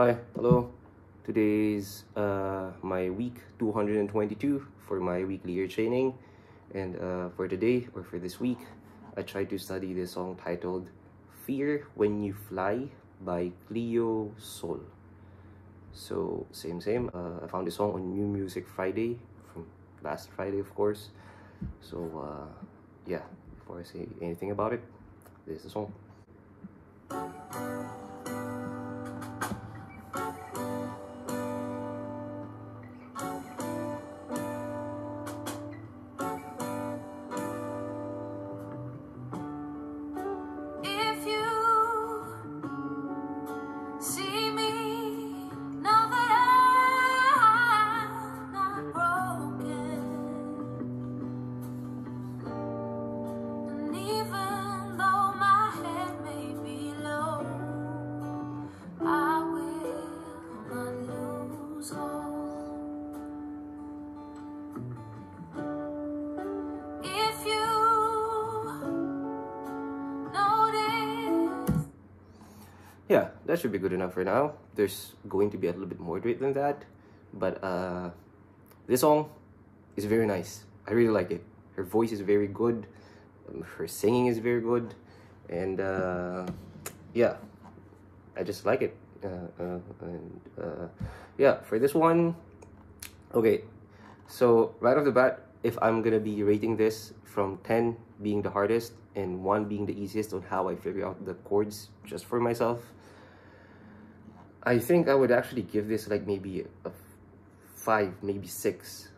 Hi, hello. Today's my week 222 for my weekly ear training, and for today or for this week, I tried to study this song titled "Fear When You Fly" by Cleo. So same. I found this song on New Music Friday from last Friday, of course. So yeah, before I say anything about it, this is the song. Yeah, that should be good enough for now. There's going to be a little bit more to it than that, but this song is very nice. I really like it. Her voice is very good, her singing is very good, and yeah, I just like it. Yeah, for this one, okay, so right off the bat, if I'm gonna be rating this from 10 being the hardest and 1 being the easiest on how I figure out the chords just for myself, I think I would actually give this like maybe a 5, maybe 6,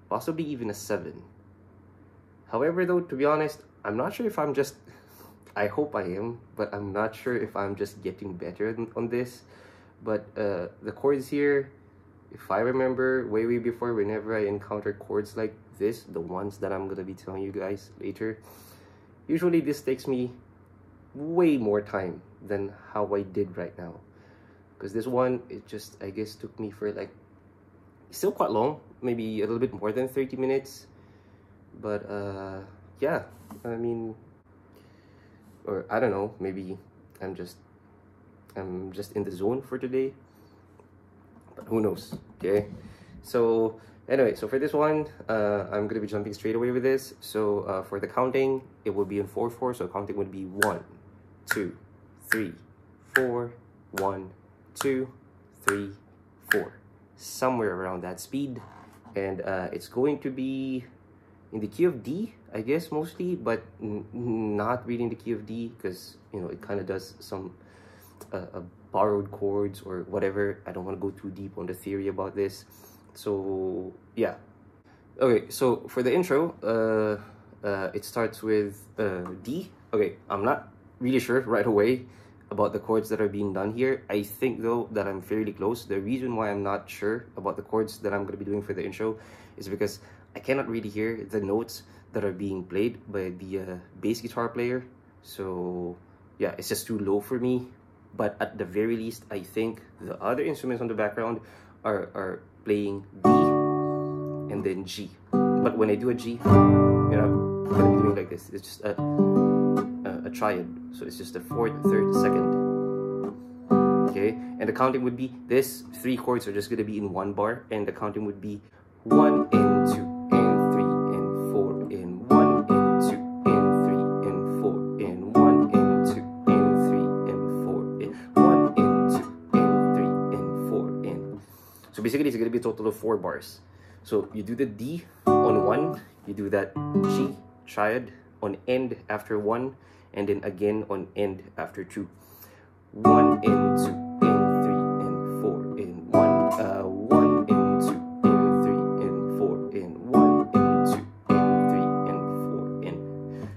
possibly even a 7. However, though, to be honest, I'm not sure if I'm just, I hope I am, but I'm not sure if I'm just getting better on this. But the chords here, if I remember way before, whenever I encounter chords like this, the ones that I'm gonna be telling you guys later, usually this takes me way more time than how I did right now. Because this one, it just, I guess, took me for like, still quite long, maybe a little bit more than 30 minutes. But yeah, I mean, or I don't know, maybe I'm just in the zone for today. But who knows, okay? So anyway, so for this one, I'm gonna be jumping straight away with this. So for the counting, it will be in 4/4. So counting would be 1, 2, 3, 4, 1, 2, 3, 4, somewhere around that speed. And it's going to be in the key of D, I guess, mostly, but not really in the key of D, because, you know, it kind of does some borrowed chords or whatever. I don't want to go too deep on the theory about this. So yeah, okay, so for the intro, it starts with D. Okay, I'm not really sure right away about the chords that are being done here. I think, though, that I'm fairly close. The reason why I'm not sure about the chords that I'm going to be doing for the intro is because I cannot really hear the notes that are being played by the bass guitar player. So yeah, it's just too low for me. But at the very least, I think the other instruments on the background are playing D and then G. But when I do a G, you know, I'm going to be doing like this. It's just a triad. So it's just the 4th, 3rd, 2nd. Okay, and the counting would be, this 3 chords are just going to be in 1 bar, and the counting would be 1 and 2 and 3 and 4 and 1 and 2 and 3 and 4 and 1 and 2 and 3 and 4 and 1 and 2 and 3 and 4 and. So basically, it's going to be a total of 4 bars. So you do the D on 1, you do that G triad on end after 1, and then again on end after 2. 1 and 2 and 3 and 4 and 1 and 2 and 3 and 4 and 1 and 2 and 3 and 4 and.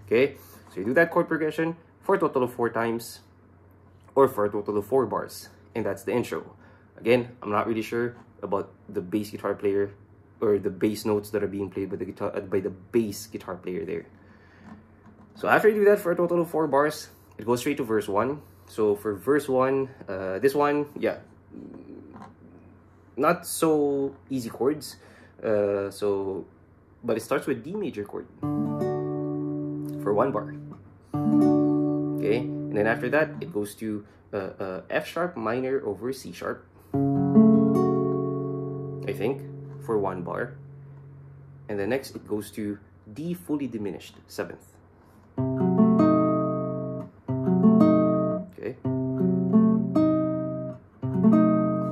Okay, so you do that chord progression for a total of 4 times, or for a total of 4 bars, and that's the intro. Again, I'm not really sure about the bass guitar player or the bass notes that are being played by the bass guitar player there. So after you do that for a total of 4 bars, it goes straight to verse 1. So for verse 1, this one, yeah, not so easy chords. But it starts with D major chord for 1 bar. Okay, and then after that, it goes to F sharp minor over C sharp, I think, for 1 bar. And then next it goes to D fully diminished, 7th. Okay.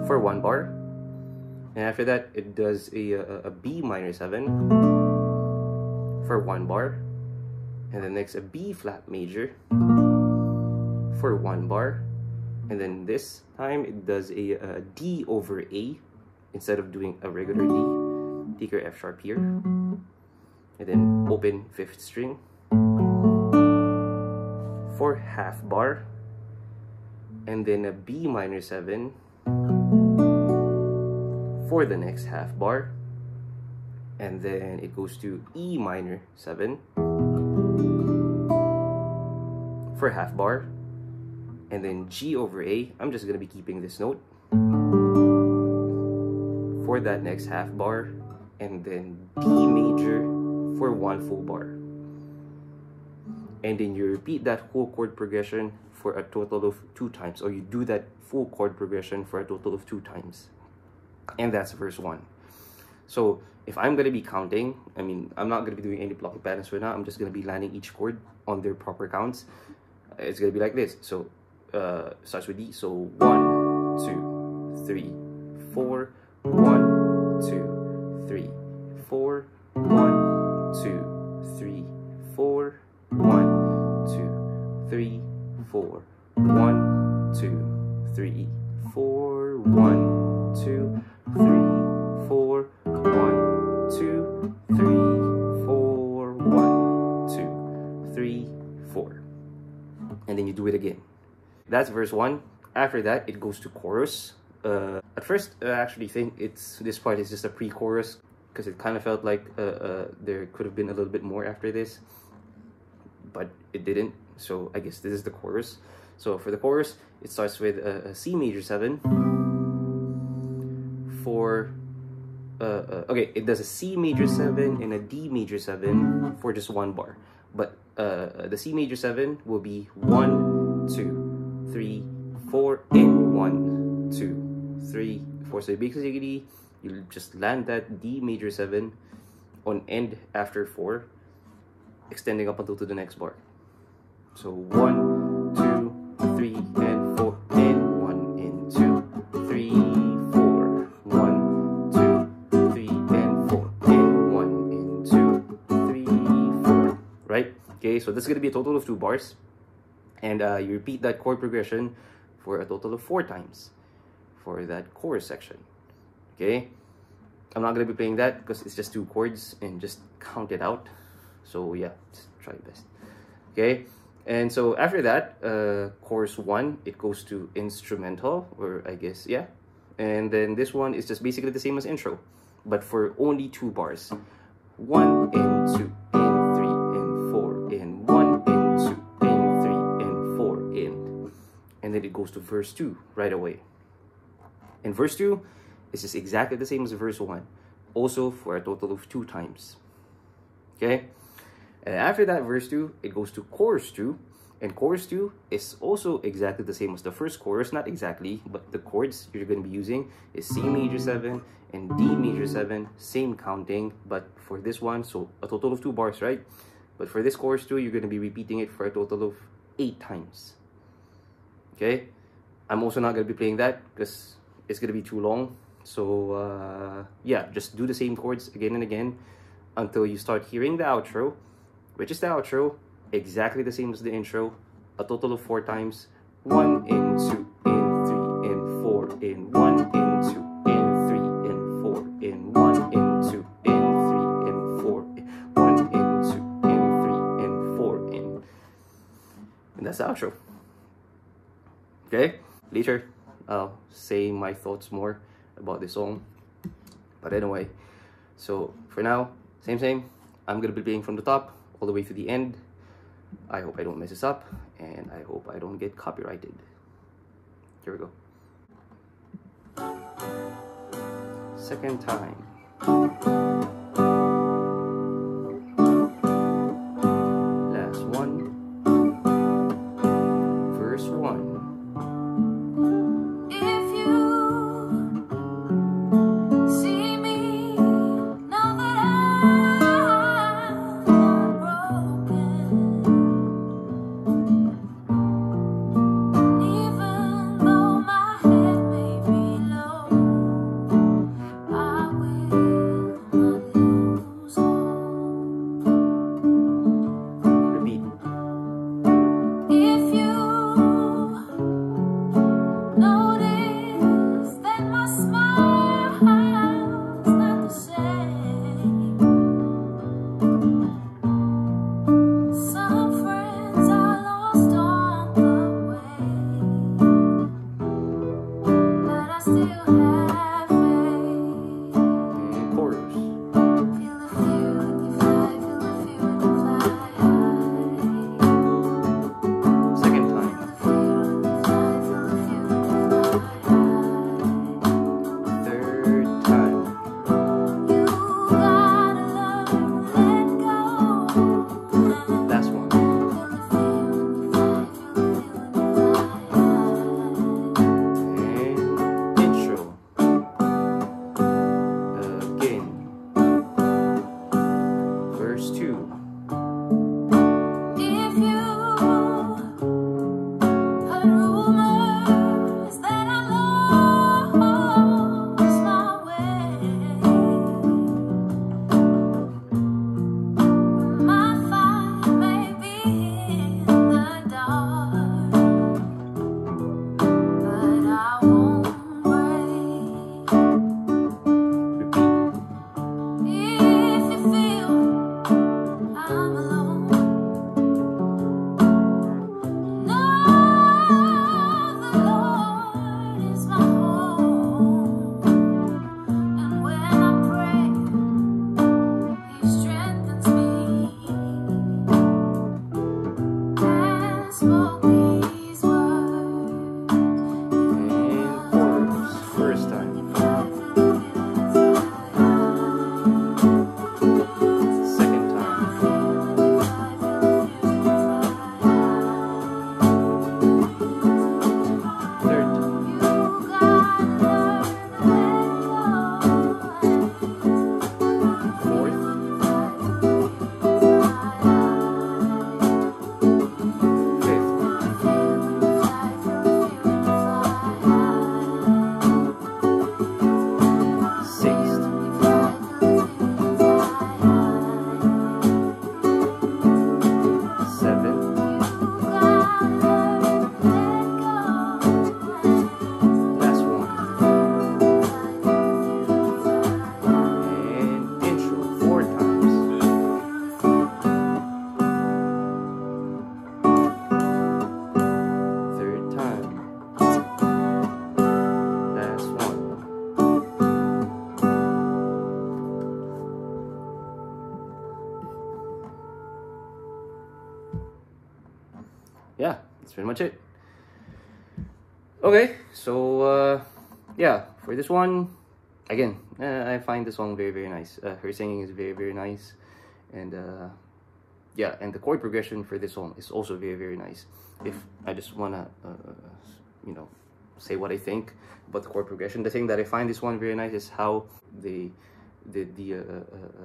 For 1 bar. And after that, it does a B minor 7 for 1 bar. And then next, a B flat major for 1 bar. And then this time, it does a D over A instead of doing a regular D. Take your F sharp here. And then open 5th string for half bar. And then a B minor 7 for the next half bar, and then it goes to E minor 7 for half bar, and then G over A. I'm just gonna be keeping this note for that next half bar, and then D major for 1 full bar. And then you repeat that whole chord progression for a total of 2 times, or you do that full chord progression for a total of 2 times. And that's verse 1. So if I'm going to be counting, I mean, I'm not going to be doing any blocking patterns right now. I'm just going to be landing each chord on their proper counts. It's going to be like this. So starts with D. So 1, 2, 3, 4, 1, 2, 3, 4, 1, 2, 3, 4, 1, 2, 3, 4, 1, 2, 3, 4, 1, 2, 3, 4, 1, 2, 3, 4, 1, 2, 3, 4. And then you do it again. That's verse 1. After that, it goes to chorus. At first, I actually think this part is just a pre-chorus because it kind of felt like there could have been a little bit more after this, but it didn't. So I guess this is the chorus. So for the chorus, it starts with a C major 7 for okay, it does a C major 7 and a D major 7 for just 1 bar, but the C major 7 will be 1, 2, 3, 4 in 1, 2, 3, 4. So basically you just land that D major 7 on end after 4, extending up until to the next bar. So 1, 2, 3, and 4 in 1 in 2, 3, 4, 1, 2, 3, and 4 in 1 in 2, 3, 4. Right? Okay, so this is gonna be a total of 2 bars, and you repeat that chord progression for a total of 4 times for that chorus section. Okay, I'm not gonna be playing that because it's just 2 chords and just count it out. So yeah, just try your best. Okay. And so after that, chorus 1, it goes to instrumental, or I guess, yeah. And then this one is just basically the same as intro, but for only 2 bars. 1 in 2 in 3 in 4 in 1 in 2 in 3 in 4 in. And then it goes to verse 2 right away. And verse 2 is just exactly the same as verse 1, also for a total of 2 times. Okay? And after that, verse 2, it goes to chorus 2. And chorus 2 is also exactly the same as the first chorus. Not exactly, but the chords you're going to be using is C major 7 and D major 7. Same counting, but for this one, so a total of 2 bars, right? But for this chorus 2, you're going to be repeating it for a total of 8 times. Okay? I'm also not going to be playing that because it's going to be too long. So, yeah, just do the same chords again and again until you start hearing the outro, which is the outro, exactly the same as the intro, a total of 4 times. 1 in 2 in 3 in 4 in 1 in 2 in 3 in 4 in 1 in 2 in 3 in 4 in 1 in 2 in 3 in 4 in. And that's the outro. Okay? Later, I'll say my thoughts more about this song. But anyway, so for now, same. I'm gonna be playing from the top all the way to the end. I hope I don't mess this up, and I hope I don't get copyrighted. Here we go. Second time. Last one. Verse 1. Notice that my smile's not the same. Some friends are lost on the way, but I still have faith. And chorus. Feel the fear when you fly, feel the fear when you fly high. Second time. Third time. Last one. And intro. Again. Verse 2. If you heard rumors that I lost my way, my fight may be in the dark, but I won't break. Repeat. If you feel I'm alone, know the Lord is my home, and when I pray, He strengthens me. And spoke these words. And chorus. First time. Second time. Third time. Fourth. Fifth. Sixth. Seventh. Last one. And intro 4 times. Third time. Last one. Yeah, that's pretty much it. Okay, so yeah, for this one, again, I find the song very, very nice. Her singing is very, very nice, and yeah, and the chord progression for this song is also very, very nice. If I just wanna, you know, say what I think about the chord progression, the thing that I find this one very nice is how the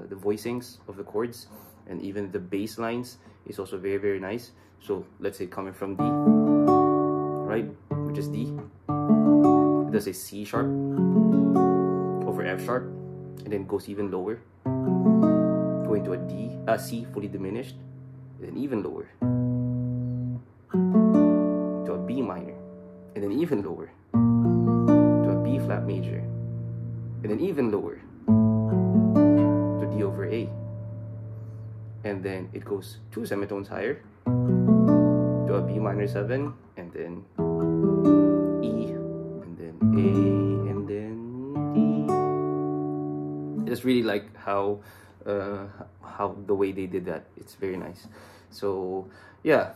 voicings of the chords and even the bass lines is also very, very nice. So let's say coming from D, right, which is D, it does a C sharp over F sharp, and then goes even lower, going to a D, C fully diminished, and then even lower to a B minor, and then even lower to a B flat major, and then even lower to D over A, and then it goes 2 semitones higher to a B minor 7, and then E, and then A, and then D. I just really like how the way they did that. It's very nice. So yeah,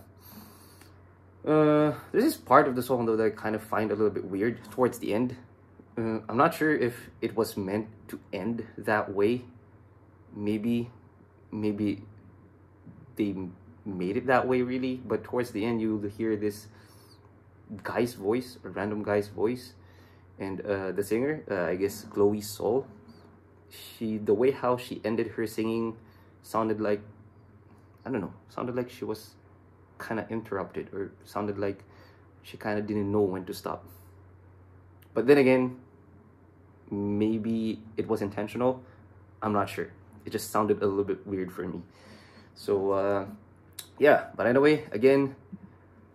this is part of the song though that I kind of find a little bit weird towards the end. I'm not sure if it was meant to end that way. Maybe they made it that way really, but towards the end you'll hear this guy's voice, a random guy's voice, and the singer, I guess Chloe Soul, the way how she ended her singing sounded like, I don't know, sounded like she was kind of interrupted, or sounded like she kind of didn't know when to stop. But then again, maybe it was intentional. I'm not sure. It just sounded a little bit weird for me. So yeah, but anyway, again,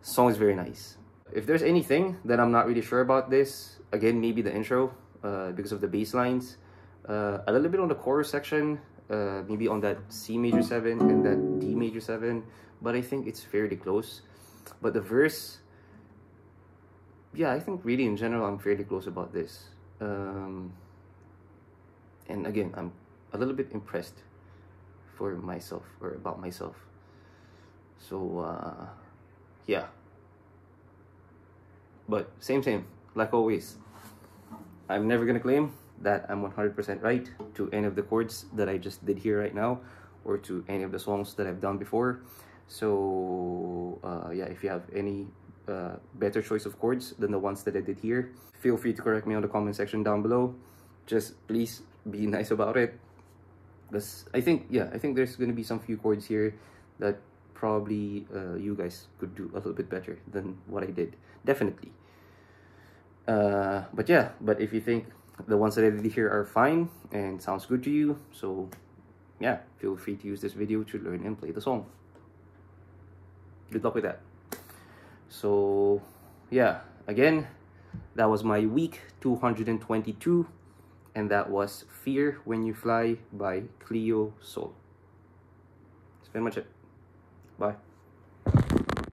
song is very nice. If there's anything that I'm not really sure about this, again, maybe the intro, because of the bass lines, a little bit on the chorus section, maybe on that C major 7 and that D major 7, but I think it's fairly close. But the verse, yeah, I think really in general I'm fairly close about this. And again, I'm a little bit impressed for myself, or about myself. So yeah, but same, like always, I'm never gonna claim that I'm 100% right to any of the chords that I just did here right now, or to any of the songs that I've done before. So yeah, if you have any better choice of chords than the ones that I did here, feel free to correct me on the comment section down below. Just please be nice about it, because I think there's gonna be some few chords here that probably you guys could do a little bit better than what I did, definitely. But yeah, but if you think the ones that I did here are fine and sounds good to you, so yeah, feel free to use this video to learn and play the song. Good luck with that. So yeah, again, that was my week 222, and that was Fear When You Fly by Cleo Soul. That's pretty much it. Bye.